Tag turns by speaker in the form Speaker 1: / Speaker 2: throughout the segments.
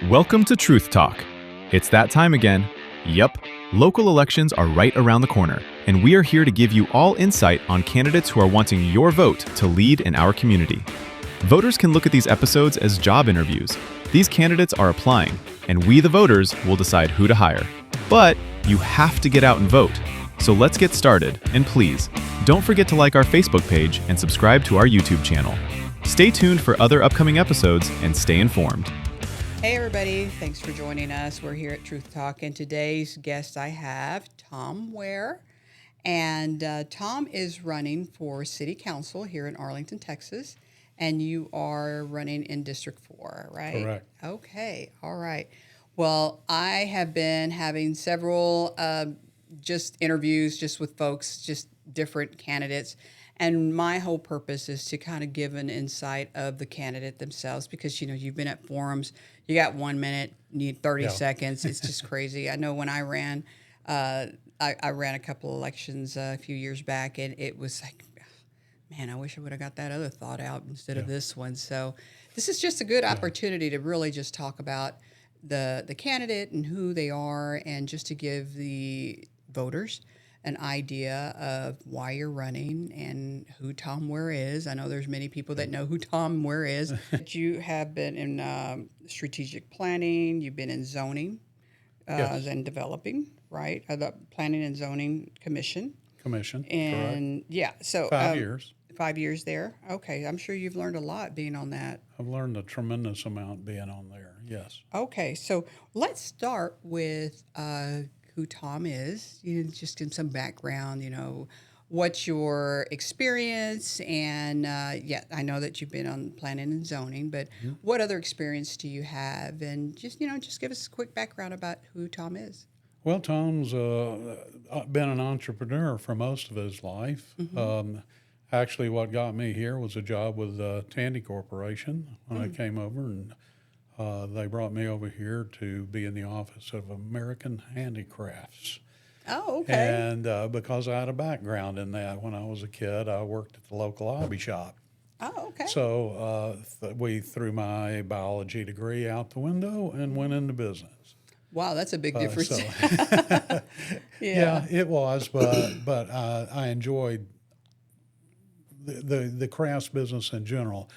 Speaker 1: Welcome to Truth Talk. It's that time again. Yup, local elections are right around the corner, and we are here to give you all insight on candidates who are wanting your vote to lead in our community. Voters can look at these episodes as job interviews. These candidates are applying, and we, the voters, will decide who to hire. But you have to get out and vote. So let's get started, and please, don't forget to like our Facebook page and subscribe to our YouTube channel. Stay tuned for other upcoming episodes and stay informed.
Speaker 2: Hey everybody, thanks for joining us. We're here at Truth Talk, and today's guest I have Tom Ware, and Tom is running for City Council here in Arlington, Texas, and you are running in District 4, right?
Speaker 3: Correct.
Speaker 2: Okay, all right. Well, I have been having several just interviews just with folks, just different candidates. And my whole purpose is to kind of give an insight of the candidate themselves because, you know, you've been at forums, you got 1 minute, need 30 seconds. It's just crazy. I know when I ran, I ran a couple elections a few years back, and it was like, man, I wish I would have got that other thought out instead of this one. So this is just a good opportunity to really just talk about the candidate and who they are, and just to give the voters an idea of why you're running and who Tom Ware is. I know there's many people that know who Tom Ware is. You have been in strategic planning, you've been in zoning and developing, right? The Planning and Zoning Commission. And
Speaker 3: correct.
Speaker 2: So
Speaker 3: 5 years.
Speaker 2: 5 years there. Okay, I'm sure you've learned a lot being on that.
Speaker 3: I've learned a tremendous amount being on there, yes.
Speaker 2: Okay, so let's start with who Tom is, you know, just in some background, you know, what's your experience, and I know that you've been on planning and zoning, but what other experience do you have? And just, you know, just give us a quick background about who Tom is.
Speaker 3: Well, Tom's been an entrepreneur for most of his life. Actually, what got me here was a job with Tandy Corporation when I came over, and they brought me over here to be in the Office of American Handicrafts.
Speaker 2: Oh, okay.
Speaker 3: And because I had a background in that when I was a kid, I worked at the local hobby shop.
Speaker 2: Oh, okay.
Speaker 3: So we threw my biology degree out the window and went into business.
Speaker 2: Wow, that's a big difference.
Speaker 3: Yeah, it was, but I enjoyed the crafts business in general.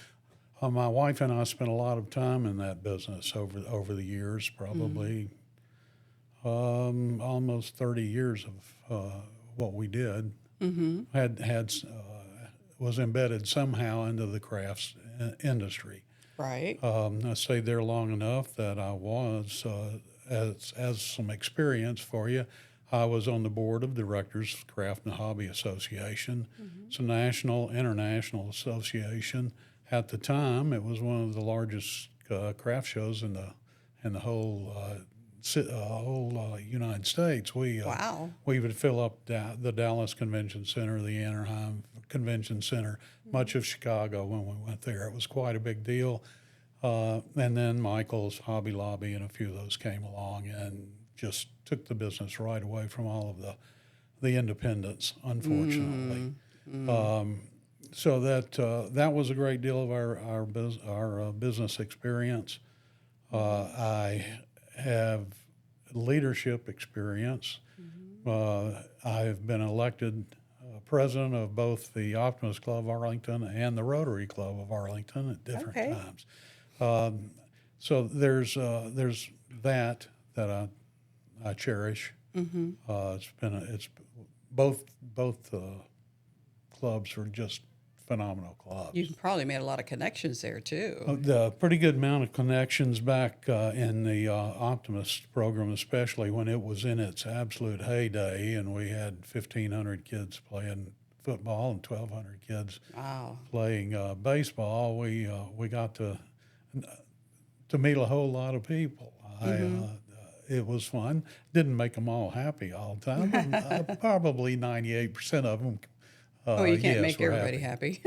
Speaker 3: My wife and I spent a lot of time in that business over the years, probably almost 30 years of what we did. Was embedded somehow into the crafts industry.
Speaker 2: Right.
Speaker 3: I stayed there long enough that I was, as some experience for you, I was on the board of directors of Craft and Hobby Association. It's a national, international association. At the time, it was one of the largest craft shows in the whole United States. We would fill up the Dallas Convention Center, the Anaheim Convention Center, much of Chicago when we went there. It was quite a big deal. And then Michael's Hobby Lobby and a few of those came along and just took the business right away from all of the independents, unfortunately. So that was a great deal of our business experience. I have leadership experience. I've been elected president of both the Optimist Club of Arlington and the Rotary Club of Arlington at different times. So there's that I cherish. It's both clubs are just phenomenal clubs.
Speaker 2: You've probably made a lot of connections there too.
Speaker 3: The pretty good amount of connections back in the Optimist program, especially when it was in its absolute heyday, and we had 1,500 kids playing football and 1,200 kids playing baseball. We got to meet a whole lot of people. It was fun. Didn't make them all happy all the time. But, probably 98% of them.
Speaker 2: You can't make everybody happy.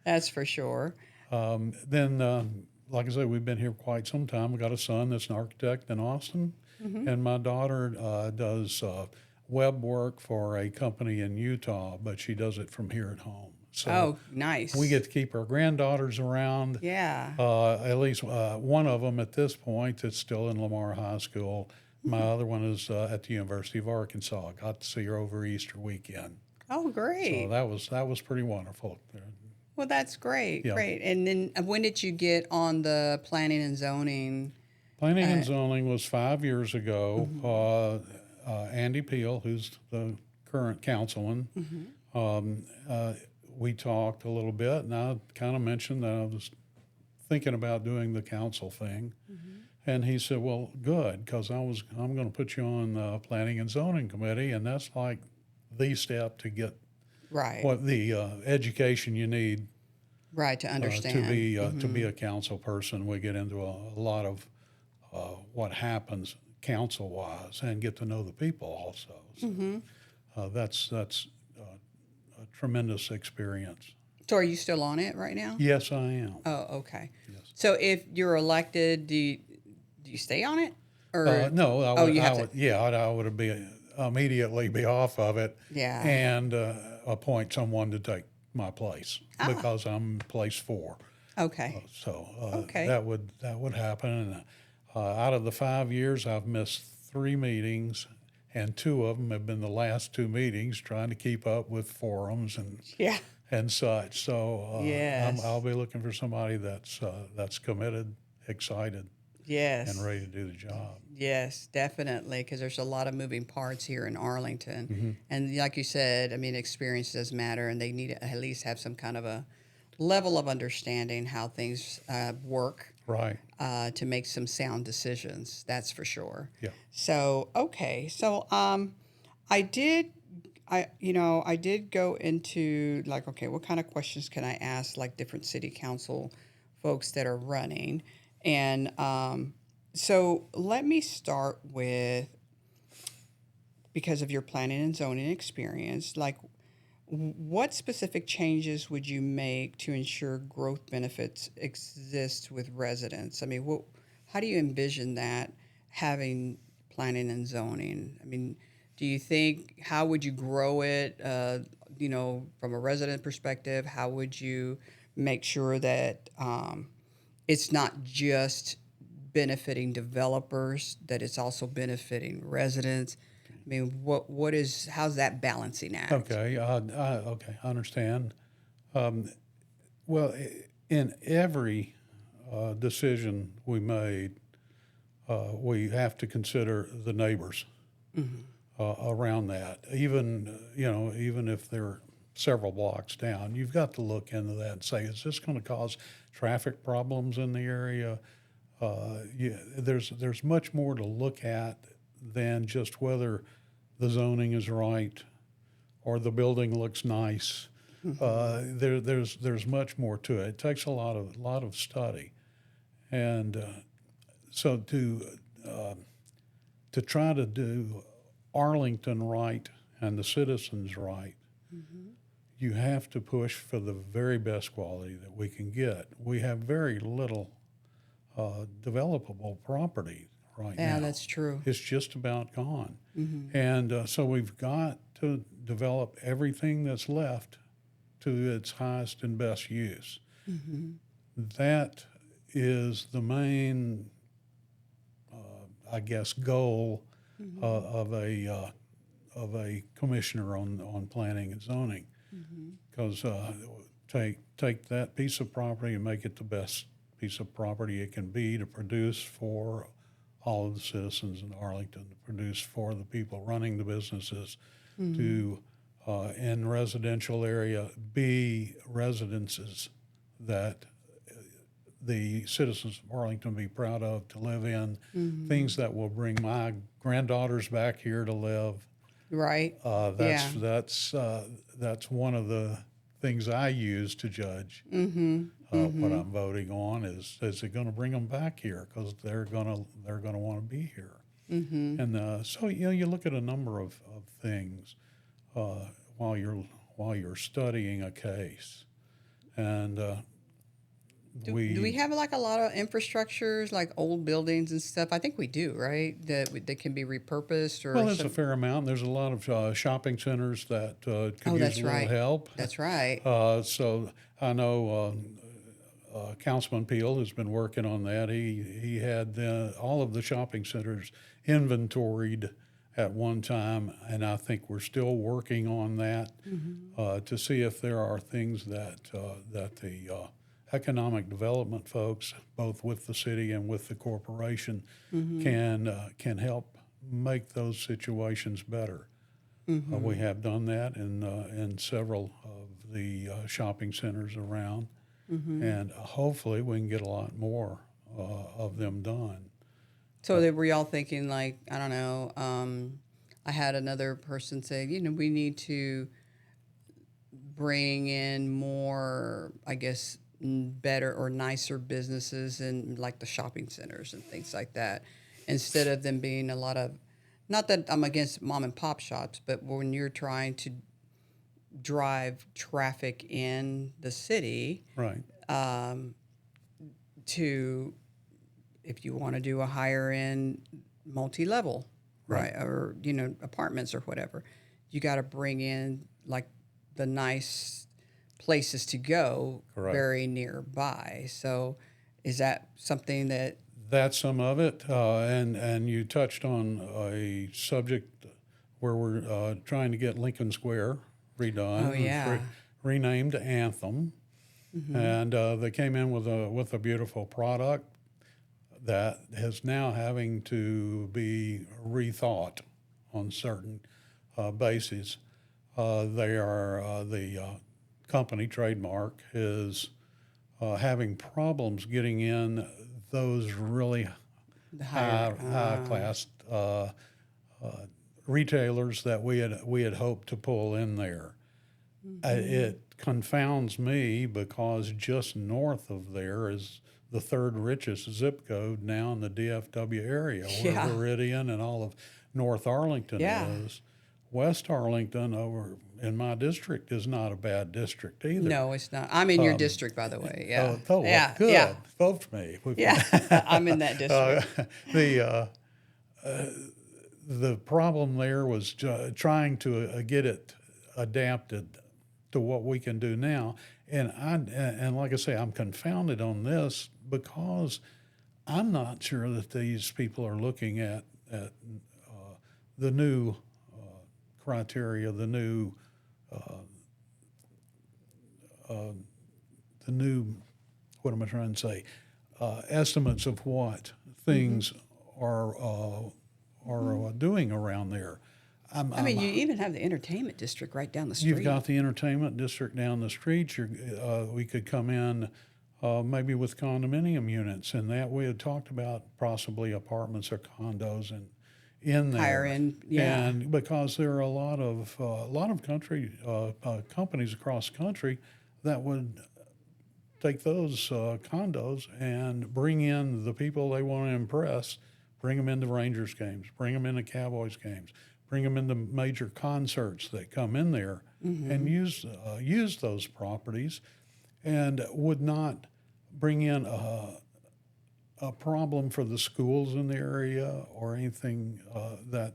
Speaker 2: That's for sure.
Speaker 3: Then, like I said, we've been here quite some time. We got a son that's an architect in Austin, and my daughter does web work for a company in Utah, but she does it from here at home. So
Speaker 2: Oh, nice.
Speaker 3: we get to keep our granddaughters around.
Speaker 2: Yeah.
Speaker 3: At least one of them at this point is still in Lamar High School. My other one is at the University of Arkansas. I got to see her over Easter weekend.
Speaker 2: Oh, great.
Speaker 3: So that was pretty wonderful.
Speaker 2: Well, that's great.
Speaker 3: Yeah.
Speaker 2: Great. And then when did you get on the planning and zoning?
Speaker 3: Planning and zoning was 5 years ago. Andy Peel, who's the current councilman, we talked a little bit, and I kind of mentioned that I was thinking about doing the council thing. And he said, well, good, because I'm going to put you on the Planning and Zoning Committee, and that's like the step to get
Speaker 2: Right.
Speaker 3: what the education you need
Speaker 2: Right, to understand.
Speaker 3: to be a council person. We get into a lot of what happens council-wise and get to know the people also. So that's a tremendous experience.
Speaker 2: So are you still on it right now?
Speaker 3: Yes, I am.
Speaker 2: Oh, okay.
Speaker 3: Yes.
Speaker 2: So if you're elected, do you stay on it? Or
Speaker 3: No, I would,
Speaker 2: oh, you have
Speaker 3: I would immediately be off of it.
Speaker 2: Yeah.
Speaker 3: And appoint someone to take my place because I'm place 4.
Speaker 2: Okay.
Speaker 3: So
Speaker 2: Okay.
Speaker 3: that would happen. And out of the 5 years, I've missed 3 meetings, and 2 of them have been the last 2 meetings, trying to keep up with forums
Speaker 2: Yeah.
Speaker 3: and such. So
Speaker 2: Yes.
Speaker 3: I'll be looking for somebody that's committed, excited,
Speaker 2: Yes.
Speaker 3: and ready to do the job.
Speaker 2: Yes, definitely, because there's a lot of moving parts here in Arlington. And like you said, I mean, experience does matter, and they need to at least have some kind of a level of understanding how things work
Speaker 3: Right.
Speaker 2: to make some sound decisions. That's for sure.
Speaker 3: Yeah.
Speaker 2: So, okay. So, I did go into like, okay, what kind of questions can I ask like different city council folks that are running? And so let me start with, because of your planning and zoning experience, like what specific changes would you make to ensure growth benefits exist with residents? I mean, how do you envision that having planning and zoning? I mean, do you think, how would you grow it, from a resident perspective? How would you make sure that it's not just benefiting developers, that it's also benefiting residents? I mean, how's that balancing act?
Speaker 3: Okay. I understand. Well, in every decision we made, we have to consider the neighbors around that. Even if they're several blocks down, you've got to look into that and say, is this going to cause traffic problems in the area? There's much more to look at than just whether the zoning is right or the building looks nice. There's much more to it. It takes a lot of study, and so to try to do Arlington right and the citizens right, you have to push for the very best quality that we can get. We have very little developable property right now.
Speaker 2: Yeah, that's true.
Speaker 3: It's just about gone. And so we've got to develop everything that's left to its highest and best use. That is the main, goal of a commissioner on planning and zoning. Because take that piece of property and make it the best piece of property it can be to produce for all of the citizens in Arlington, to produce for the people running the businesses, to, in residential area, be residences that the citizens of Arlington be proud of to live in, things that will bring my granddaughters back here to live.
Speaker 2: Right.
Speaker 3: That's one of the things I use to judge what I'm voting on is it going to bring them back here, because they're gonna want to be here. And so you look at a number of things while you're studying a case, and
Speaker 2: Do we have like a lot of infrastructures, like old buildings and stuff? I think we do, right? That can be repurposed or
Speaker 3: Well, there's a fair amount. There's a lot of shopping centers that could use
Speaker 2: that's
Speaker 3: a little
Speaker 2: right.
Speaker 3: help.
Speaker 2: That's right.
Speaker 3: So I know Councilman Peel has been working on that. He had all of the shopping centers inventoried at one time, and I think we're still working on that to see if there are things that the economic development folks, both with the city and with the corporation, can help make those situations better. We have done that in several of the shopping centers around, and hopefully we can get a lot more of them done.
Speaker 2: So were y'all thinking like, I don't know, I had another person say, we need to bring in more, I guess, better or nicer businesses in like the shopping centers and things like that, instead of them being a lot of, not that I'm against mom and pop shops, but when you're trying to drive traffic in the city,
Speaker 3: Right.
Speaker 2: to, if you want to do a higher end multi-level, right, or apartments or whatever, you got to bring in like the nice places to go very nearby. So is that something that
Speaker 3: That's some of it, and you touched on a subject where we're trying to get Lincoln Square redone.
Speaker 2: Oh, yeah.
Speaker 3: It's renamed Anthem, and they came in with a beautiful product that is now having to be rethought on certain bases. The company trademark is having problems getting in those really high class retailers that we had hoped to pull in there. It confounds me because just north of there is the third richest zip code now in the DFW area, where Viridian and all of North Arlington is. West Arlington over in my district is not a bad district either.
Speaker 2: No, it's not. I'm in your district, by the way. Yeah.
Speaker 3: Good.
Speaker 2: Yeah.
Speaker 3: Vote for me.
Speaker 2: Yeah. I'm in that district.
Speaker 3: The problem there was trying to get it adapted to what we can do now, and like I say, I'm confounded on this because I'm not sure that these people are looking at the new criteria, the new what am I trying to say? Estimates of what things are doing around there.
Speaker 2: You even have the entertainment district right down the street.
Speaker 3: You've got the entertainment district down the street. We could come in maybe with condominium units, and that we had talked about possibly apartments or condos in there.
Speaker 2: Higher end, yeah.
Speaker 3: And because there are a lot of country companies across the country that would take those condos and bring in the people they want to impress, bring them into Rangers games, bring them into Cowboys games, bring them into major concerts that come in there, and use those properties, and would not bring in a problem for the schools in the area or anything that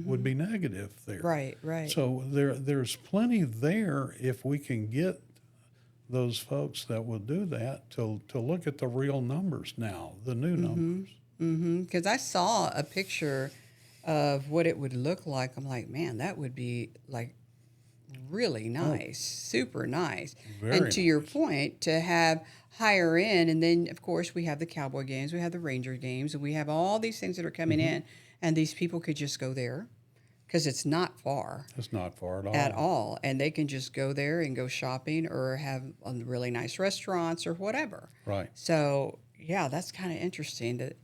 Speaker 3: would be negative there.
Speaker 2: Right.
Speaker 3: So there's plenty there if we can get those folks that will do that to look at the real numbers now, the new numbers.
Speaker 2: Because I saw a picture of what it would look like. I'm like, man, that would be like really nice, super nice. And to your point, to have higher end, and then of course we have the Cowboy games, we have the Ranger games, and we have all these things that are coming in, and these people could just go there because it's not far.
Speaker 3: It's not far
Speaker 2: at all, and they can just go there and go shopping or have really nice restaurants or whatever.
Speaker 3: Right.
Speaker 2: So yeah, that's kind of interesting that.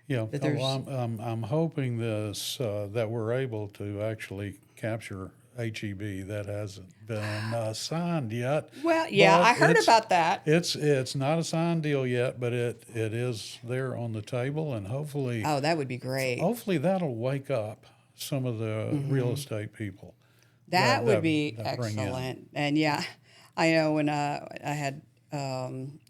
Speaker 3: Yeah, I'm hoping that we're able to actually capture HEB. That hasn't been signed yet.
Speaker 2: Well, yeah, I heard about that.
Speaker 3: It's not a signed deal yet, but it is there on the table, and hopefully.
Speaker 2: Oh, that would be great.
Speaker 3: Hopefully that'll wake up some of the real estate people.
Speaker 2: That would be excellent. And yeah, I know when I had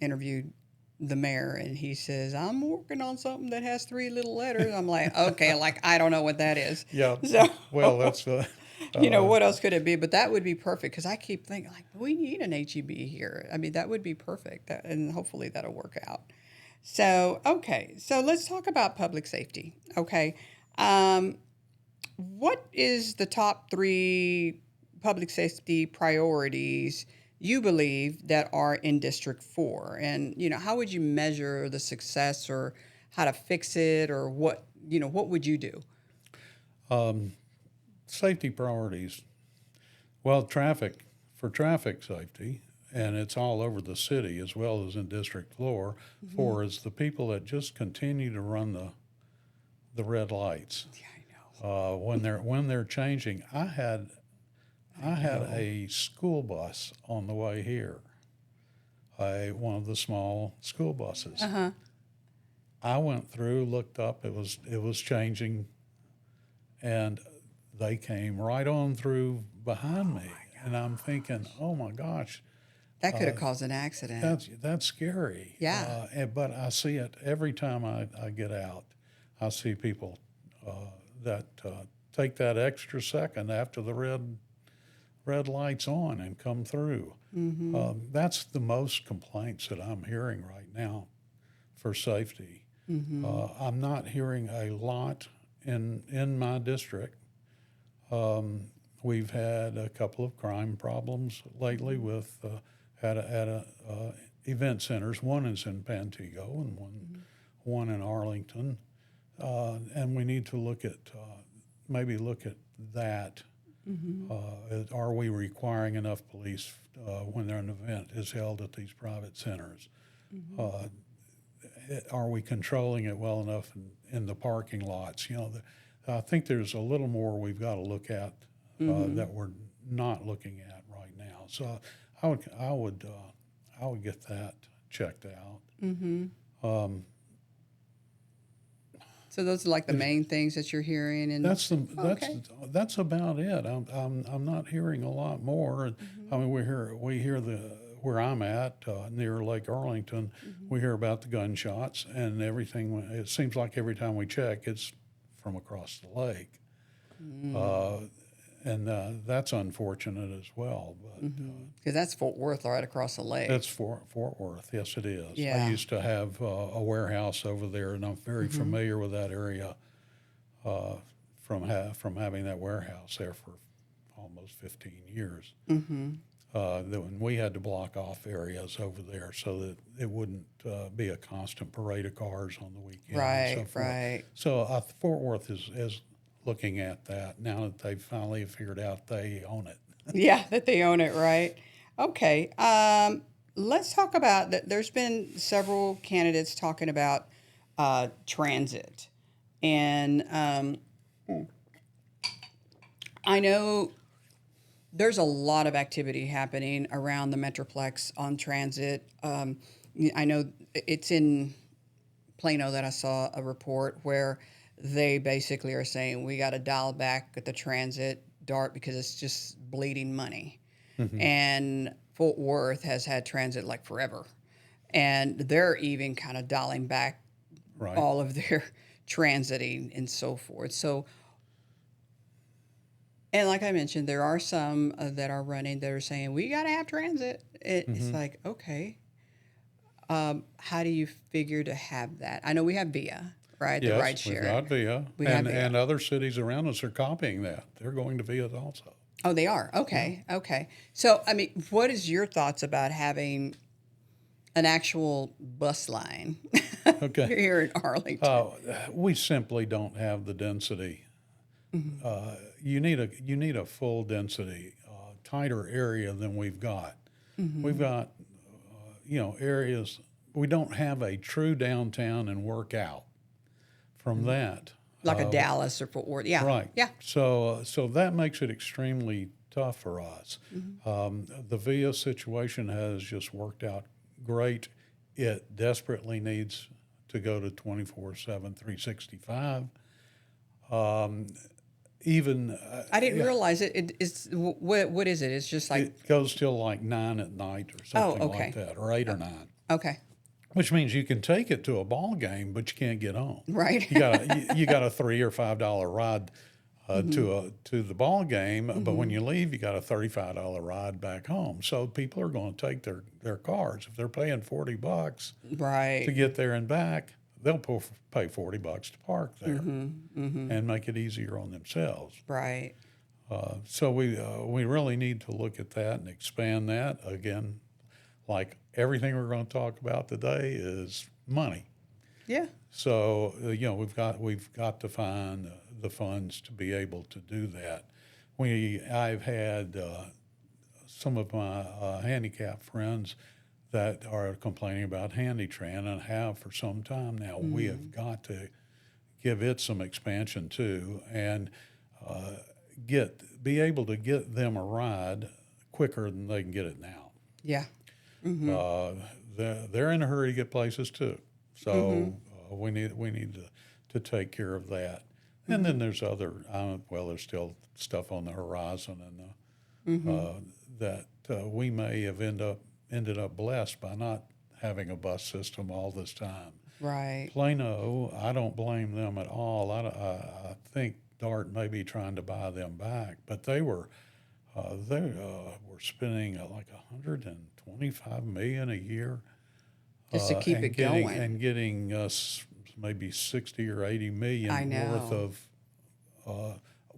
Speaker 2: interviewed the mayor, and he says, "I'm working on something that has 3 little letters." I'm like, okay, like I don't know what that is.
Speaker 3: Yeah.
Speaker 2: So,
Speaker 3: Well, that's
Speaker 2: what else could it be? But that would be perfect because I keep thinking like we need an HEB here. I mean, that would be perfect, and hopefully that'll work out. So, okay, so let's talk about public safety. Okay, what is the top 3 public safety priorities you believe that are in District 4? And, how would you measure the success or how to fix it or what would you do?
Speaker 3: Safety priorities. Well, for traffic safety, and it's all over the city as well as in District 4, is the people that just continue to run the red lights.
Speaker 2: Yeah, I know.
Speaker 3: When they're changing. I had a school bus on the way here, one of the small school buses.
Speaker 2: Uh-huh.
Speaker 3: I went through, looked up, it was changing, and they came right on through behind me. And I'm thinking, oh my gosh,
Speaker 2: That could have caused an accident.
Speaker 3: that's scary.
Speaker 2: Yeah.
Speaker 3: But I see it every time I get out. I see people that take that extra second after the red light's on and come through. That's the most complaints that I'm hearing right now for safety. I'm not hearing a lot in my district. We've had a couple of crime problems lately with at event centers. One is in Pantego and one in Arlington, and we need to look at that. Are we requiring enough police when an event is held at these private centers? Are we controlling it well enough in the parking lots? I think there's a little more we've got to look at that we're not looking at right now. So I would get that checked out.
Speaker 2: So those are like the main things that you're hearing, and
Speaker 3: That's about it. I'm not hearing a lot more. I mean, we hear where I'm at near Lake Arlington, we hear about the gunshots and everything. It seems like every time we check, it's from across the lake, and that's unfortunate as well. But
Speaker 2: because that's Fort Worth, right across the lake.
Speaker 3: that's Fort Worth. Yes, it is.
Speaker 2: Yeah.
Speaker 3: I used to have a warehouse over there, and I'm very familiar with that area from having that warehouse there for almost 15 years. When we had to block off areas over there so that it wouldn't be a constant parade of cars on the weekend.
Speaker 2: Right,
Speaker 3: and so forth.
Speaker 2: right.
Speaker 3: So Fort Worth is looking at that now that they've finally figured out they own it.
Speaker 2: Yeah, that they own it, right? Okay. Let's talk about that. There's been several candidates talking about transit. And I know there's a lot of activity happening around the Metroplex on transit. I know it's in Plano that I saw a report where they basically are saying we got to dial back at the transit dart because it's just bleeding money. And Fort Worth has had transit like forever. And they're even kind of dialing back all of their transiting and so forth. So, and like I mentioned, there are some that are running that are saying, we got to have transit. It's like, okay, how do you figure to have that? I know we have VIA, right?
Speaker 3: Yes,
Speaker 2: the ride share.
Speaker 3: we've got VIA. And other cities around us are copying that. They're going to VIA also.
Speaker 2: Oh, they are? Okay, okay. So, I mean, what is your thoughts about having an actual bus line here in Arlington?
Speaker 3: We simply don't have the density. You need a full density, tighter area than we've got. We've got, areas. We don't have a true downtown and work out from that.
Speaker 2: Like a Dallas or Fort Worth, yeah.
Speaker 3: Right.
Speaker 2: Yeah.
Speaker 3: So that makes it extremely tough for us. The VIA situation has just worked out great. It desperately needs to go to 24/7, 365.
Speaker 2: I didn't realize it. It's what is it? It's just like
Speaker 3: it goes till like 9 at night or something like that, or 8 or 9.
Speaker 2: Okay.
Speaker 3: which means you can take it to a ball game, but you can't get home.
Speaker 2: Right.
Speaker 3: You got a $3 or $5 ride to the ball game, but when you leave, you got a $35 ride back home. So people are going to take their cars. If they're paying $40
Speaker 2: Right.
Speaker 3: to get there and back, they'll pay $40 to park there and make it easier on themselves.
Speaker 2: Right.
Speaker 3: So we really need to look at that and expand that. Again, like everything we're going to talk about today is money.
Speaker 2: Yeah.
Speaker 3: So we've got to find the funds to be able to do that. I've had some of my handicapped friends that are complaining about HandyTran and have for some time now. We have got to give it some expansion too, and be able to get them a ride quicker than they can get it now.
Speaker 2: Yeah.
Speaker 3: They're in a hurry to get places too, so we need to take care of that. And then there's other there's still stuff on the horizon, and that we may have ended up blessed by not having a bus system all this time.
Speaker 2: Right.
Speaker 3: Plano, I don't blame them at all. I think DART may be trying to buy them back, but they were spending like $125 million a year
Speaker 2: Just to keep it going.
Speaker 3: and getting us maybe 60 or 80 million
Speaker 2: I know.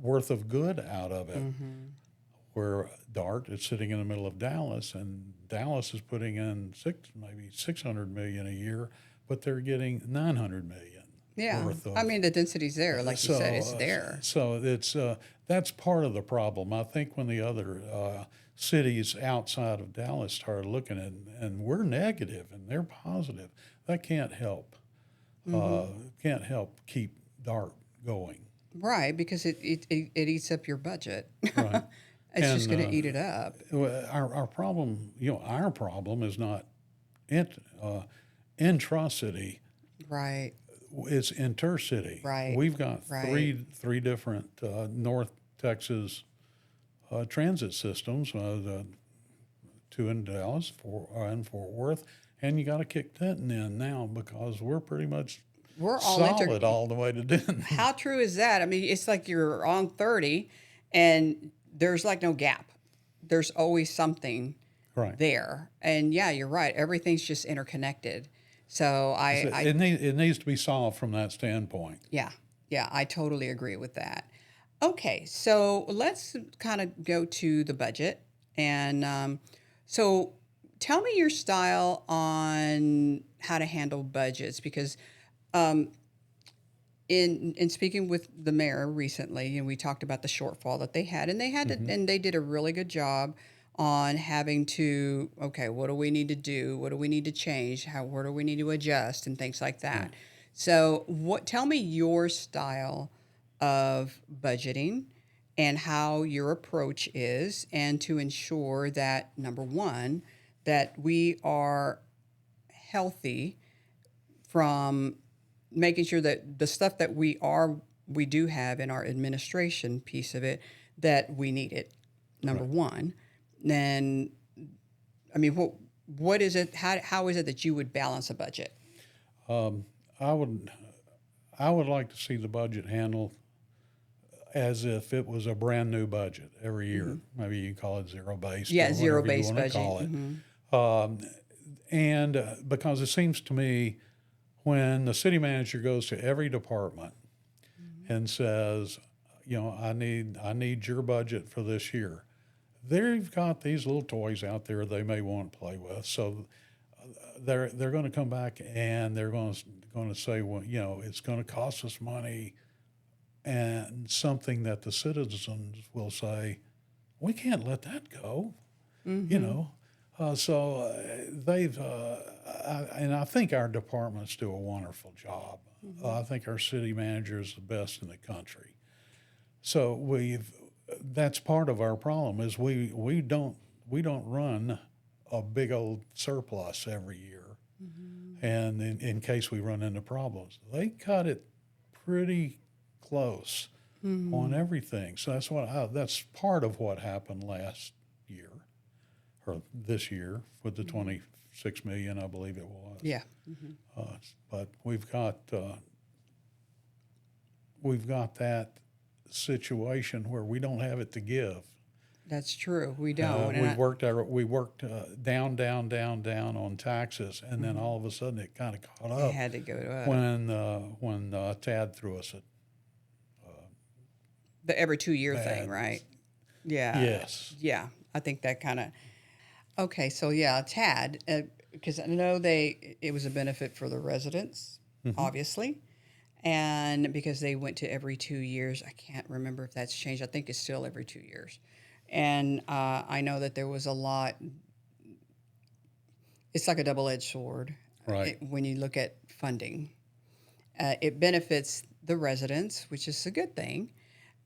Speaker 3: worth of good out of it. Where DART is sitting in the middle of Dallas, and Dallas is putting in maybe 600 million a year, but they're getting 900 million.
Speaker 2: Yeah.
Speaker 3: Worth of,
Speaker 2: I mean, the density's there, like you said, it's there.
Speaker 3: So it's that's part of the problem. I think when the other cities outside of Dallas started looking at, and we're negative and they're positive, that can't help. Can't help keep DART going.
Speaker 2: Right, because it eats up your budget.
Speaker 3: Right.
Speaker 2: It's just going to eat it up.
Speaker 3: Our problem, our problem is not intra-city.
Speaker 2: Right.
Speaker 3: It's intercity.
Speaker 2: Right.
Speaker 3: We've got
Speaker 2: Right.
Speaker 3: three different North Texas transit systems, the two in Dallas, and Fort Worth, and you got to kick Denton in now because we're pretty much
Speaker 2: We're all
Speaker 3: solid all the way to Denton.
Speaker 2: How true is that? I mean, it's like you're on 30 and there's like no gap. There's always something
Speaker 3: Right.
Speaker 2: there. And yeah, you're right. Everything's just interconnected. So
Speaker 3: It needs to be solved from that standpoint.
Speaker 2: yeah, I totally agree with that. Okay, so let's kind of go to the budget. And so tell me your style on how to handle budgets, because in speaking with the mayor recently, and we talked about the shortfall that they had, and they did a really good job on having to, okay, what do we need to do? What do we need to change? Where do we need to adjust and things like that? Mm. So tell me your style of budgeting and how your approach is, and to ensure that, number one, that we are healthy from making sure that the stuff that we do have in our administration piece of it, that we need it, number one. Then, I mean, what is it? How is it that you would balance a budget?
Speaker 3: I would like to see the budget handled as if it was a brand new budget every year. Maybe you call it zero-based.
Speaker 2: Yeah, zero-based budget.
Speaker 3: Call it. And because it seems to me, when the city manager goes to every department and says, I need your budget for this year, they've got these little toys out there they may want to play with. So they're going to come back and they're going to say, well, it's going to cost us money, and something that the citizens will say, we can't let that go. So they've, and I think our departments do a wonderful job. I think our city manager is the best in the country. So that's part of our problem is we don't run a big old surplus every year, and in case we run into problems, they cut it pretty close on everything. So that's part of what happened last year or this year with the 6 million, I believe it was.
Speaker 2: Yeah.
Speaker 3: But we've got that situation where we don't have it to give.
Speaker 2: That's true. We don't.
Speaker 3: We worked down on taxes, and then all of a sudden it kind of caught
Speaker 2: It
Speaker 3: up
Speaker 2: had to go up.
Speaker 3: when Tad threw us at
Speaker 2: The every 2-year
Speaker 3: bad.
Speaker 2: thing, right? Yeah.
Speaker 3: Yes.
Speaker 2: Yeah. I think that kind of. Okay, so yeah, TAD, because I know it was a benefit for the residents, obviously, and because they went to every 2 years. I can't remember if that's changed. I think it's still every 2 years, and I know that there was a lot. It's like a double-edged sword,
Speaker 3: Right.
Speaker 2: when you look at funding. It benefits the residents, which is a good thing,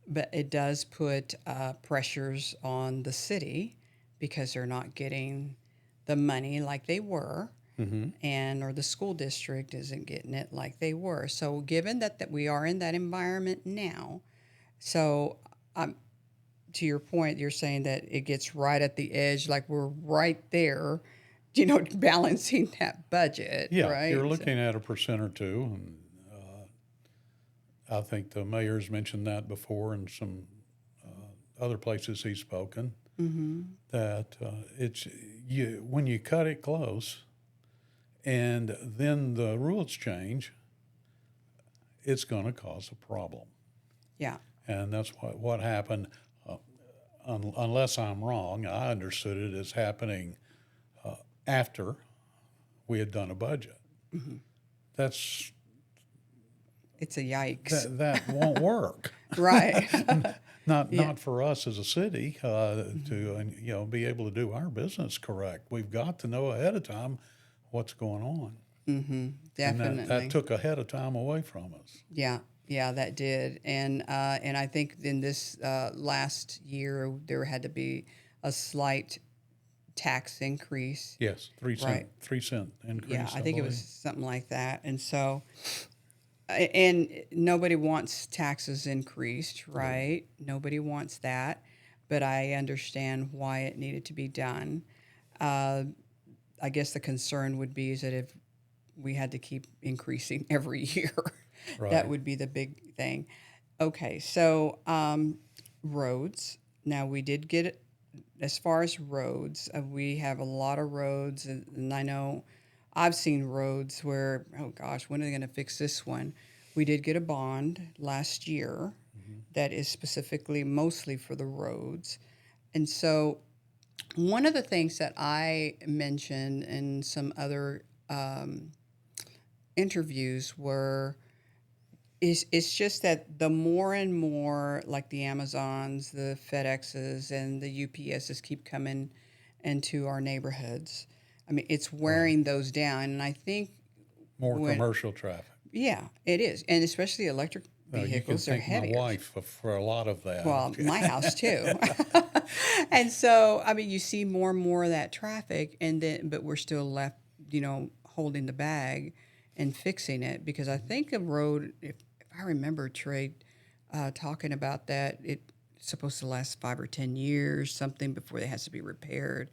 Speaker 2: but it does put pressures on the city because they're not getting the money like they were, or the school district isn't getting it like they were. So given that we are in that environment now, so to your point, you're saying that it gets right at the edge, like we're right there, balancing that budget,
Speaker 3: Yeah,
Speaker 2: right?
Speaker 3: you're looking at 1% or 2%, and I think the mayor's mentioned that before in some other places he's spoken. That when you cut it close, and then the rules change, it's going to cause a problem.
Speaker 2: Yeah.
Speaker 3: And that's what happened. Unless I'm wrong, I understood it as happening after we had done a budget. That's
Speaker 2: It's a yikes.
Speaker 3: that won't work.
Speaker 2: Right.
Speaker 3: Not for us as a city to be able to do our business correct. We've got to know ahead of time what's going on.
Speaker 2: Definitely.
Speaker 3: And that took ahead of time away from us.
Speaker 2: Yeah, that did, and I think in this last year there had to be a slight tax increase.
Speaker 3: Yes, 3 cent increase.
Speaker 2: Yeah, I think it
Speaker 3: believe.
Speaker 2: was something like that, and so, and nobody wants taxes increased, right? Nobody wants that, but I understand why it needed to be done. I guess the concern would be is that if we had to keep increasing every year,
Speaker 3: Right.
Speaker 2: that would be the big thing. Okay, so roads. Now we did get it as far as roads. We have a lot of roads, and I know I've seen roads where, oh gosh, when are they going to fix this one? We did get a bond last year that is specifically mostly for the roads. And so one of the things that I mentioned in some other interviews it's just that the more and more, like the Amazons, the FedExes, and the UPSs keep coming into our neighborhoods. I mean, it's wearing those down, and I think
Speaker 3: More commercial traffic.
Speaker 2: yeah, it is, and especially electric vehicles
Speaker 3: you
Speaker 2: are
Speaker 3: can
Speaker 2: heavier.
Speaker 3: thank my wife for a lot of that.
Speaker 2: Well, my house too. And so, I mean, you see more and more of that traffic, but we're still left, holding the bag and fixing it, because I think the road, if I remember Trey talking about that, it's supposed to last 5 or 10 years, something, before it has to be repaired,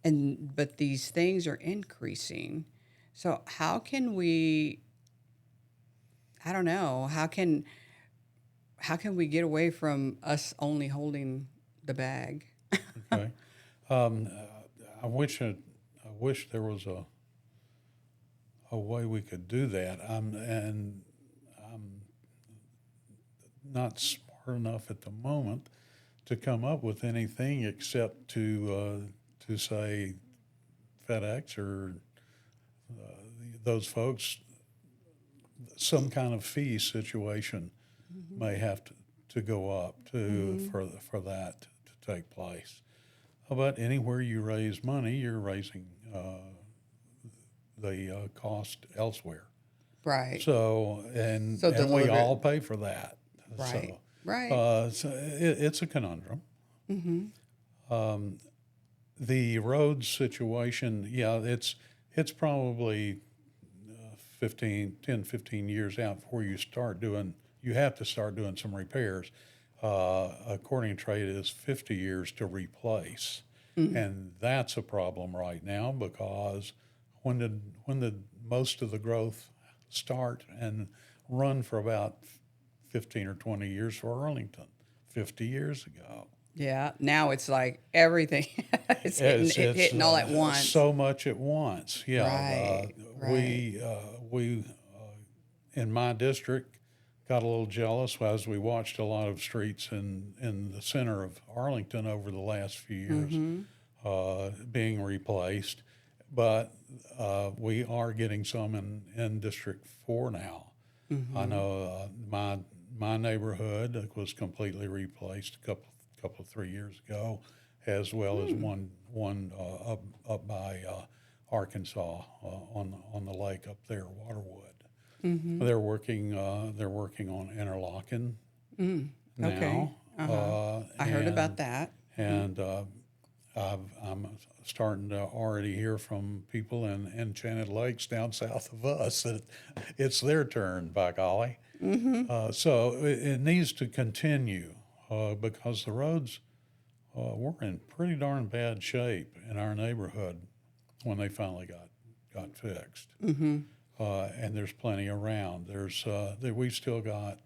Speaker 2: but these things are increasing. So how can we? I don't know. How can we get away from us only holding the bag?
Speaker 3: Okay. I wish there was a way we could do that. And I'm not smart enough at the moment to come up with anything except to say FedEx or those folks, some kind of fee situation may have to go up for that to take place. But anywhere you raise money, you're raising the cost elsewhere.
Speaker 2: Right.
Speaker 3: So and we
Speaker 2: deliver
Speaker 3: all
Speaker 2: it.
Speaker 3: pay for that.
Speaker 2: Right.
Speaker 3: So,
Speaker 2: Right.
Speaker 3: so it's a conundrum. The road situation, yeah, it's probably 10, 15 years out before you have to start doing some repairs. According to trade, it is 50 years to replace. And that's a problem right now because when did most of the growth start and run for about 15 or 20 years for Arlington? 50 years ago.
Speaker 2: Yeah. Now it's like everything it's hitting all at once.
Speaker 3: So much at once. Yeah.
Speaker 2: Right.
Speaker 3: We in my district got a little jealous as we watched a lot of streets in the center of Arlington over the last few years being replaced. But we are getting some in District 4 now. I know my neighborhood was completely replaced a couple of 3 years ago, as well as one up by Arkansas on the lake up there, Waterwood. They're working on interlocking now.
Speaker 2: Okay. I heard about that.
Speaker 3: And I'm starting to already hear from people in Enchanted Lakes down south of us that it's their turn, by golly. So it needs to continue because the roads were in pretty darn bad shape in our neighborhood when they finally got fixed. And there's plenty around. We've still got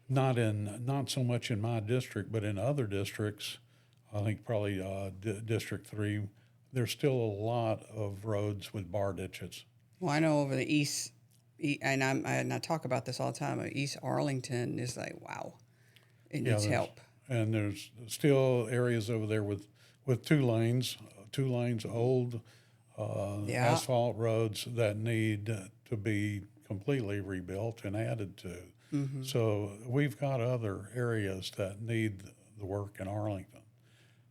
Speaker 3: not so much in my district, but in other districts. I think probably District 3, there's still a lot of roads with bar ditches.
Speaker 2: Well, I know over the east, and I talk about this all the time. East Arlington is like, wow, it needs help.
Speaker 3: And there's still areas over there with 2 lanes, old asphalt roads that need to be completely rebuilt and added to. So we've got other areas that need the work in Arlington.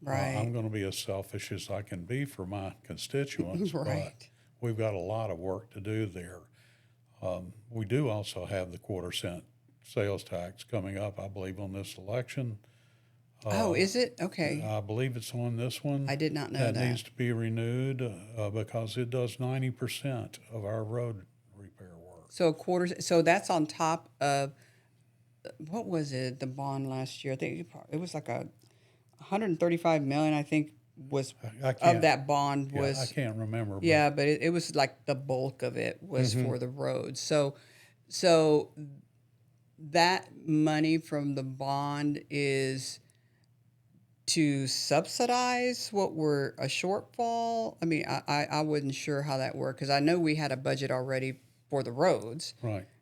Speaker 2: Right.
Speaker 3: I'm going to be as selfish as I can be for my constituents, but we've got a lot of work to do there. We do also have the 1/4-cent sales tax coming up, I believe, on this election.
Speaker 2: Is it? Okay.
Speaker 3: I believe it's on this one.
Speaker 2: I did not know
Speaker 3: that.
Speaker 2: that.
Speaker 3: Needs to be renewed because it does 90% of our road repair work.
Speaker 2: So so that's on top of, what was it, the bond last year? I think it was like a 135 million, I think, was of that bond was.
Speaker 3: I can't remember.
Speaker 2: But it was like the bulk of it was for the roads. So that money from the bond is to subsidize what were a shortfall. I mean, I wasn't sure how that worked because I know we had a budget already for the roads.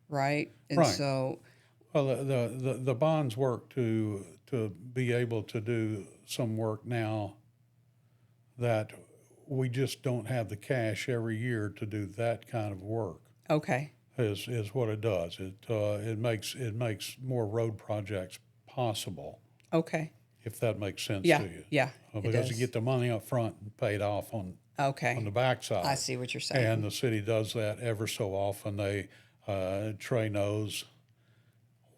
Speaker 2: Right. And so.
Speaker 3: Well, the bonds work to be able to do some work now that we just don't have the cash every year to do that kind of work.
Speaker 2: Okay.
Speaker 3: Is what it does. It makes more road projects possible.
Speaker 2: Okay.
Speaker 3: If that makes sense to you.
Speaker 2: Yeah.
Speaker 3: Because you get the money up front and paid off on the backside.
Speaker 2: I see what you're saying.
Speaker 3: And the city does that ever so often. Trey knows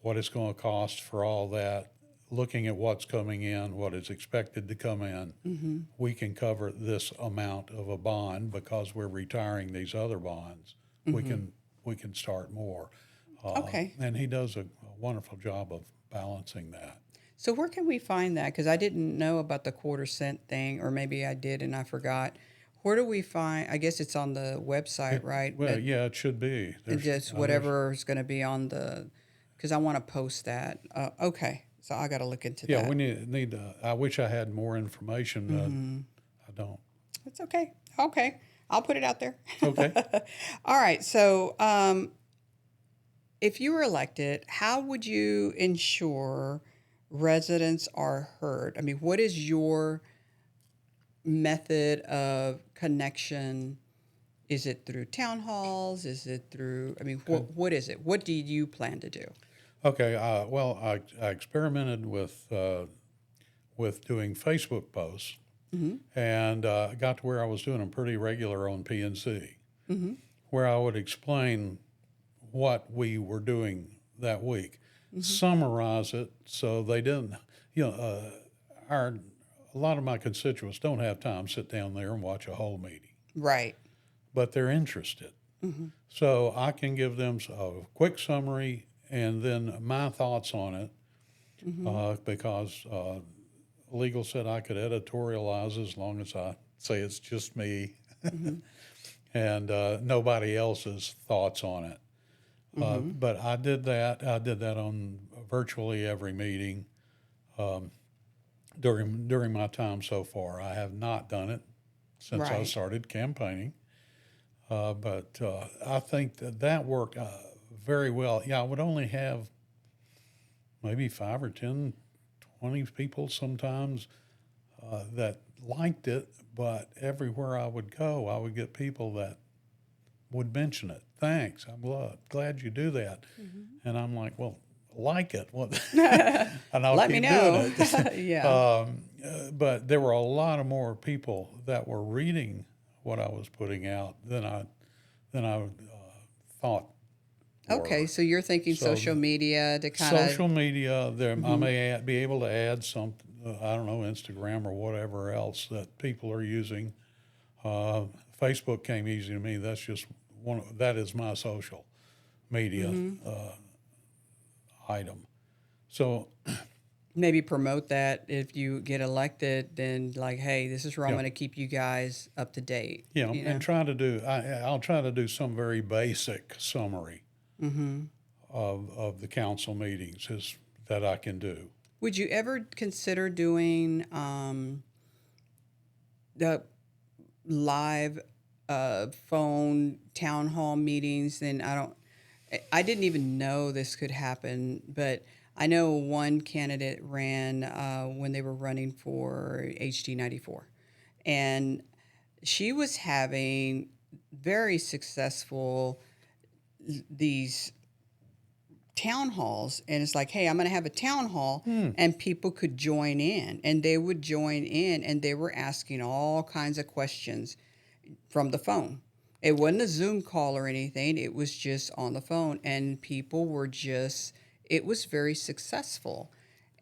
Speaker 3: what it's going to cost for all that. Looking at what's coming in, what is expected to come in, we can cover this amount of a bond because we're retiring these other bonds. We can start more. And he does a wonderful job of balancing that.
Speaker 2: So where can we find that? Because I didn't know about the 1/4-cent thing, or maybe I did and I forgot. Where do we find? I guess it's on the website, right?
Speaker 3: Well, it should be.
Speaker 2: Just whatever is going to be on the. Because I want to post that. Okay, so I got to look into that.
Speaker 3: Yeah, we need. I wish I had more information. I don't.
Speaker 2: It's okay. Okay, I'll put it out there.
Speaker 3: Okay.
Speaker 2: All right. So, if you were elected, how would you ensure residents are heard? I mean, what is your method of connection? Is it through town halls? Is it through? I mean, what is it? What do you plan to do?
Speaker 3: Okay. Well, I experimented with doing Facebook posts, and got to where I was doing them pretty regular on PNC, where I would explain what we were doing that week, summarize it so they didn't. A lot of my constituents don't have time to sit down there and watch a whole meeting.
Speaker 2: Right.
Speaker 3: But they're interested. So I can give them a quick summary and then my thoughts on it because legal said I could editorialize as long as I say it's just me. and nobody else's thoughts on it. But I did that. I did that on virtually every meeting during my time so far. I have not done it since I
Speaker 2: Right.
Speaker 3: started campaigning. But I think that worked very well. Yeah, I would only have maybe 5 or 10, 20 people sometimes that liked it, but everywhere I would go, I would get people that would mention it. Thanks, I'm glad you do that. And I'm like, well, like it. What? And I'll
Speaker 2: Let me
Speaker 3: keep
Speaker 2: know.
Speaker 3: doing it.
Speaker 2: Yeah.
Speaker 3: But there were a lot of more people that were reading what I was putting out than I thought
Speaker 2: Okay,
Speaker 3: were.
Speaker 2: so you're thinking
Speaker 3: So
Speaker 2: social media to kind
Speaker 3: social
Speaker 2: of,
Speaker 3: media, there I may be able to add some, I don't know, Instagram or whatever else that people are using. Facebook came easy to me. That's just that is my social media item. So
Speaker 2: maybe promote that if you get elected, then like, hey, this is where I'm
Speaker 3: yeah,
Speaker 2: going to keep you guys up to date.
Speaker 3: yeah,
Speaker 2: You
Speaker 3: and
Speaker 2: know?
Speaker 3: try to do. I'll try to do some very basic summary of the council meetings is that I can do.
Speaker 2: Would you ever consider doing the live phone town hall meetings? And I didn't even know this could happen, but I know one candidate ran when they were running for HD 94, and she was having very successful these town halls, and it's like, hey, I'm going to have a town hall, and people could join in, and they would join in, and they were asking all kinds of questions from the phone. It wasn't a Zoom call or anything, it was just on the phone, and people were just, it was very successful,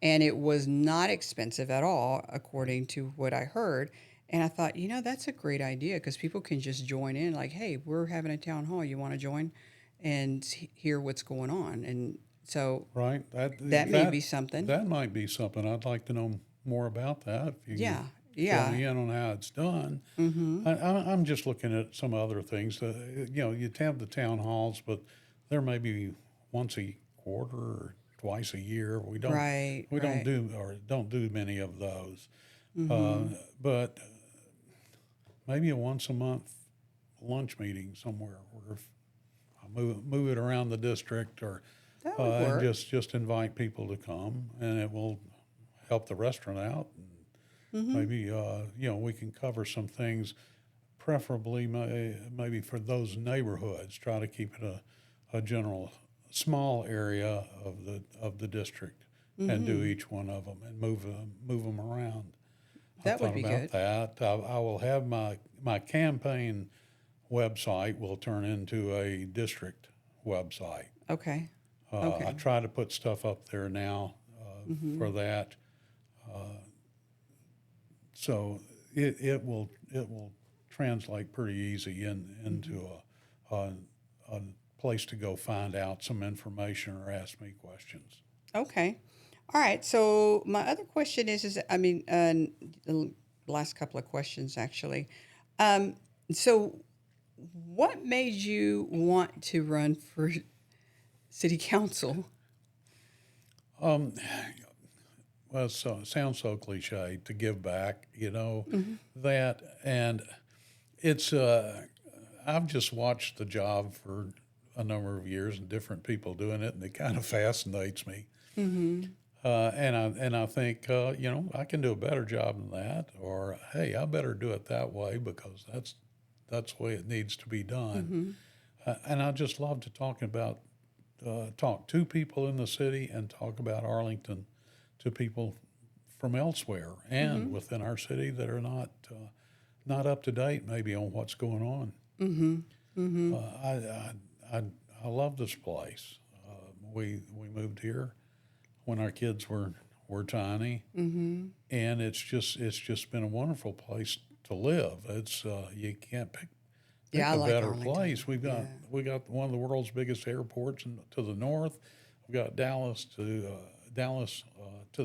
Speaker 2: and it was not expensive at all according to what I heard. And I thought, that's a great idea, because people can just join in, like, hey, we're having a town hall, you want to join and hear what's going on. And so
Speaker 3: Right.
Speaker 2: that may be something.
Speaker 3: That might be something. I'd like to know more about that. If you
Speaker 2: Yeah,
Speaker 3: can fill
Speaker 2: yeah.
Speaker 3: me in on how it's done. I'm just looking at some other things. You have the town halls, but there may be once a quarter or twice a year.
Speaker 2: Right,
Speaker 3: We don't
Speaker 2: right.
Speaker 3: don't do many of those. But maybe a once a month lunch meeting somewhere where I move it around the district or
Speaker 2: That would
Speaker 3: and
Speaker 2: work.
Speaker 3: just invite people to come, and it will help the restaurant out. And maybe we can cover some things, preferably maybe for those neighborhoods. Try to keep it a general small area of the district, and do each one of them and move them around. I've
Speaker 2: That would
Speaker 3: thought
Speaker 2: be
Speaker 3: about
Speaker 2: good.
Speaker 3: that. I will have my campaign website will turn into a district website.
Speaker 2: Okay.
Speaker 3: I
Speaker 2: Okay.
Speaker 3: try to put stuff up there now for that, so it will translate pretty easy into a place to go find out some information or ask me questions.
Speaker 2: Okay. All right. So my other question is I mean, the last couple of questions actually. So what made you want to run for city council?
Speaker 3: Well, it sounds so cliche to give back, that, and it's I've just watched the job for a number of years and different people doing it, and it kind of fascinates me. And I think I can do a better job than that, or hey, I better do it that way because that's the way it needs to be done. And I just love to talk to people in the city and talk about Arlington to people from elsewhere and within our city that are not up to date maybe on what's going on. I love this place. We moved here when our kids were tiny, and it's just been a wonderful place to live. It's you can't pick
Speaker 2: Yeah, I
Speaker 3: a
Speaker 2: like
Speaker 3: better
Speaker 2: Arlington.
Speaker 3: place.
Speaker 2: Yeah.
Speaker 3: We got one of the world's biggest airports to the north. We've got Dallas to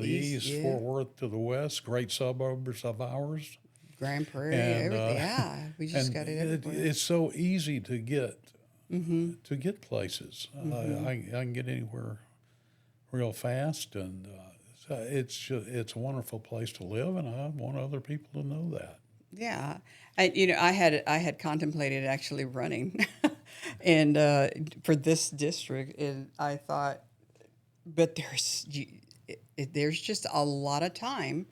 Speaker 3: the
Speaker 2: East,
Speaker 3: east,
Speaker 2: yeah.
Speaker 3: Fort Worth to the west. Great suburbs of ours.
Speaker 2: Grand Prairie,
Speaker 3: And,
Speaker 2: everything. Yeah, we just got it everywhere.
Speaker 3: it's so easy to get places. I can get anywhere real fast, and so it's a wonderful place to live, and I want other people to know that.
Speaker 2: Yeah, I had contemplated actually running, and for this district, and I thought, but there's just a lot of time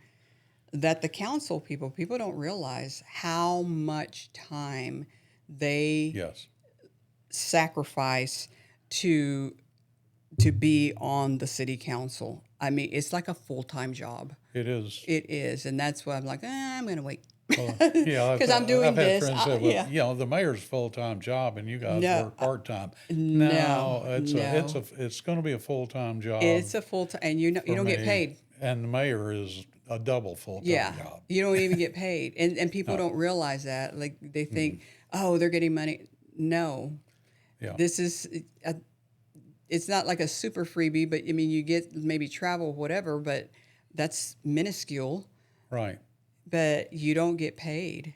Speaker 2: that the council people don't realize how much time they
Speaker 3: Yes,
Speaker 2: sacrifice to be on the city council. I mean, it's like a full-time job.
Speaker 3: it is.
Speaker 2: It is, and that's why I'm like, I'm going to wait.
Speaker 3: Yeah,
Speaker 2: Because I'm doing
Speaker 3: I've had
Speaker 2: this.
Speaker 3: friends say,
Speaker 2: Yeah.
Speaker 3: well, the mayor's a full-time job, and you guys
Speaker 2: No,
Speaker 3: work part-time.
Speaker 2: no,
Speaker 3: It's going to be a full-time job.
Speaker 2: It's a full-time, and you
Speaker 3: for
Speaker 2: don't get
Speaker 3: me,
Speaker 2: paid.
Speaker 3: and the mayor is a double full-time
Speaker 2: Yeah,
Speaker 3: job.
Speaker 2: you don't even get paid, and people don't realize that. Like they think, oh, they're getting money. No,
Speaker 3: Yeah,
Speaker 2: this is. It's not like a super freebie, but I mean, you get maybe travel, whatever, but that's minuscule.
Speaker 3: right.
Speaker 2: But you don't get paid,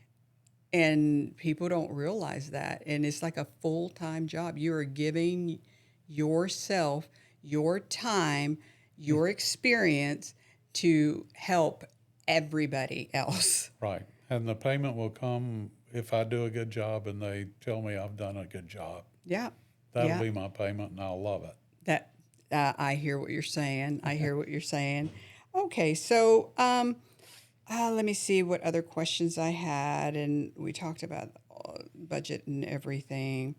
Speaker 2: and people don't realize that. And it's like a full-time job. You are giving yourself, your time, your experience to help everybody else.
Speaker 3: Right. And the payment will come if I do a good job and they tell me I've done a good job.
Speaker 2: Yeah.
Speaker 3: That'll
Speaker 2: Yeah.
Speaker 3: be my payment, and I'll love it.
Speaker 2: That I hear what you're saying. I hear what you're saying. Okay, so let me see what other questions I had, and we talked about budget and everything.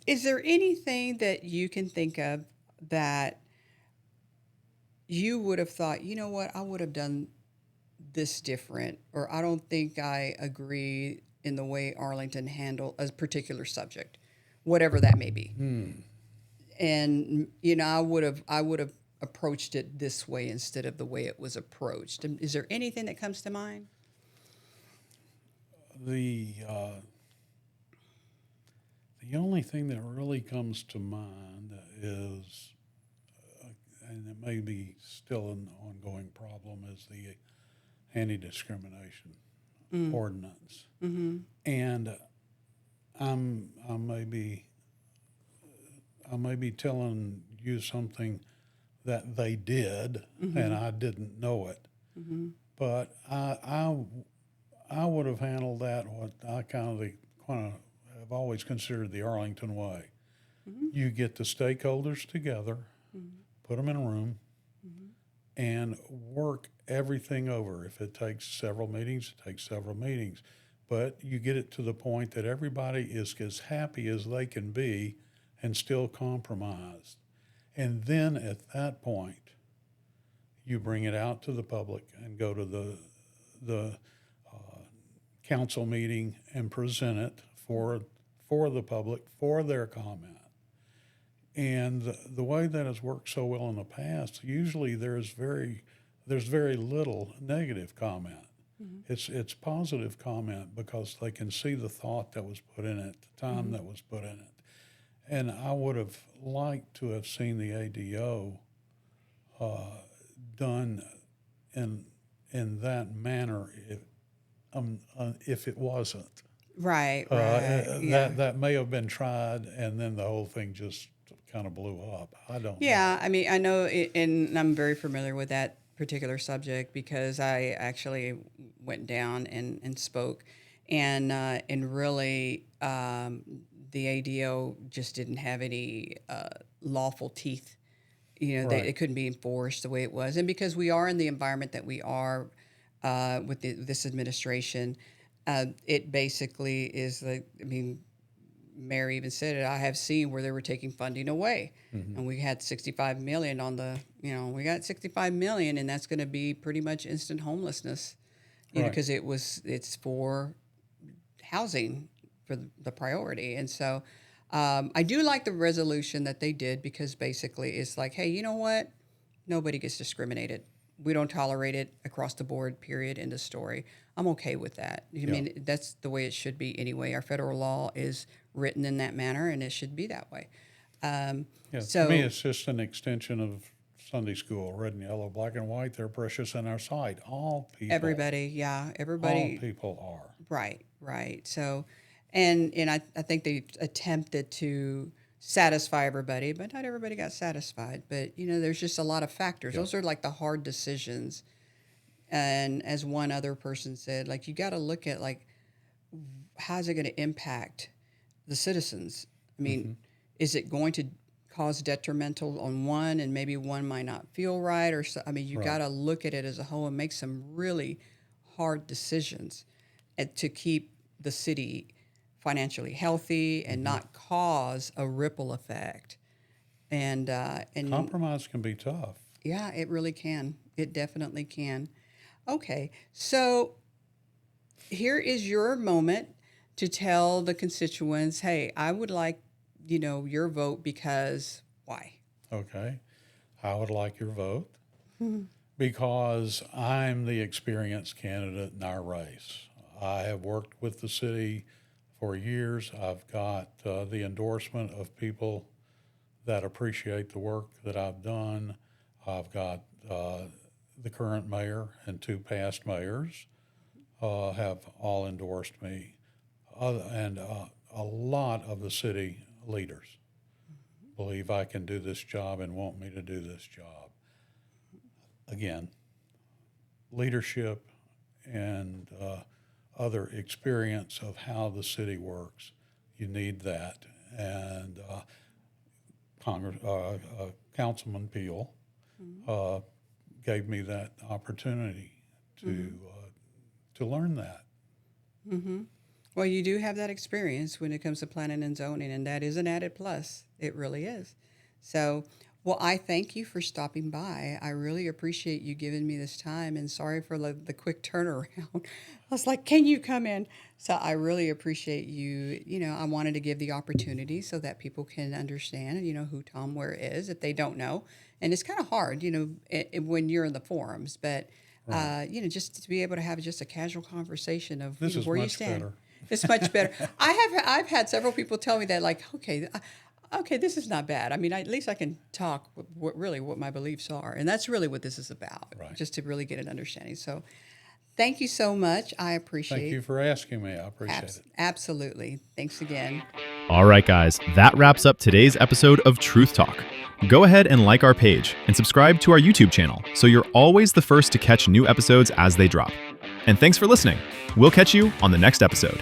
Speaker 2: Is there anything that you can think of that you would have thought, you know what, I would have done this different, or I don't think I agree in the way Arlington handled a particular subject, whatever that may be. And I would have approached it this way instead of the way it was approached. And is there anything that comes to mind?
Speaker 3: The only thing that really comes to mind is, and it may be still an ongoing problem, is the anti-discrimination ordinance. And I may be telling you something that they did, and I didn't know it. But I would have handled that what I kind of have always considered the Arlington way. You get the stakeholders together, put them in a room, and work everything over. If it takes several meetings, it takes several meetings. But you get it to the point that everybody is as happy as they can be and still compromised. And then at that point, you bring it out to the public and go to the council meeting and present it for the public, for their comment. And the way that has worked so well in the past, usually there's very little negative comment. It's positive comment because they can see the thought that was put in it, the time that was put in it. And I would have liked to have seen the ADO done in that manner if it wasn't.
Speaker 2: Right.
Speaker 3: That may have been tried, and then the whole thing just kind of blew up. I don't know.
Speaker 2: Yeah, I mean, I know, and I'm very familiar with that particular subject because I actually went down and spoke, and really the ADO just didn't have any lawful teeth.
Speaker 3: Right.
Speaker 2: It couldn't be enforced the way it was, and because we are in the environment that we are with this administration, it basically is like, I mean, Mary even said it. I have seen where they were taking funding away, and we had $65 million on the. We got $65 million, and that's going to be pretty much instant homelessness, because it's for housing for the priority, and so I do like the resolution that they did because basically it's like, hey, you know what? Nobody gets discriminated. We don't tolerate it across the board. Period. End of story. I'm okay with that. I mean, that's the way it should be anyway. Our federal law is written in that manner, and it should be that way.
Speaker 3: Yeah,
Speaker 2: So
Speaker 3: to me, it's just an extension of Sunday school, red and yellow, black and white, they're precious in our sight. All people.
Speaker 2: Everybody.
Speaker 3: All people are.
Speaker 2: Right. So, and I think they attempted to satisfy everybody, but not everybody got satisfied. But, there's just a lot of factors. Those are like the hard decisions. And as one other person said, like, you got to look at, like, how's it going to impact the citizens? I mean, is it going to cause detrimental on one, and maybe one might not feel right? Or so, I mean, you got to look at it as a whole and make some really hard decisions to keep the city financially healthy and not cause a ripple effect. And
Speaker 3: compromise can be tough.
Speaker 2: Yeah, it really can. It definitely can. Okay, so here is your moment to tell the constituents, hey, I would like, your vote because why?
Speaker 3: Okay, I would like your vote because I'm the experienced candidate in our race. I have worked with the city for years. I've got the endorsement of people that appreciate the work that I've done. I've got the current mayor and 2 past mayors have all endorsed me, and a lot of the city leaders believe I can do this job and want me to do this job. Again, leadership and other experience of how the city works, you need that. And Councilman Peel gave me that opportunity to learn that.
Speaker 2: Well, you do have that experience when it comes to planning and zoning, and that is an added plus. It really is. So, well, I thank you for stopping by. I really appreciate you giving me this time, and sorry for the quick turnaround. I was like, can you come in? So I really appreciate you. I wanted to give the opportunity so that people can understand, who Tom Ware is if they don't know. And it's kind of hard, when you're in the forums, but, just to be able to have just a casual conversation of where you stand.
Speaker 3: Better.
Speaker 2: It's much better. I've had several people tell me that, like, okay, this is not bad. I mean, at least I can talk what my beliefs are. And that's really what this is about, just to really get an understanding. So thank you so much. I appreciate it.
Speaker 3: Thank you for asking me. I appreciate it.
Speaker 2: Absolutely. Thanks again.
Speaker 1: All right, guys, that wraps up today's episode of Truth Talk. Go ahead and like our page and subscribe to our YouTube channel so you're always the first to catch new episodes as they drop. And thanks for listening. We'll catch you on the next episode.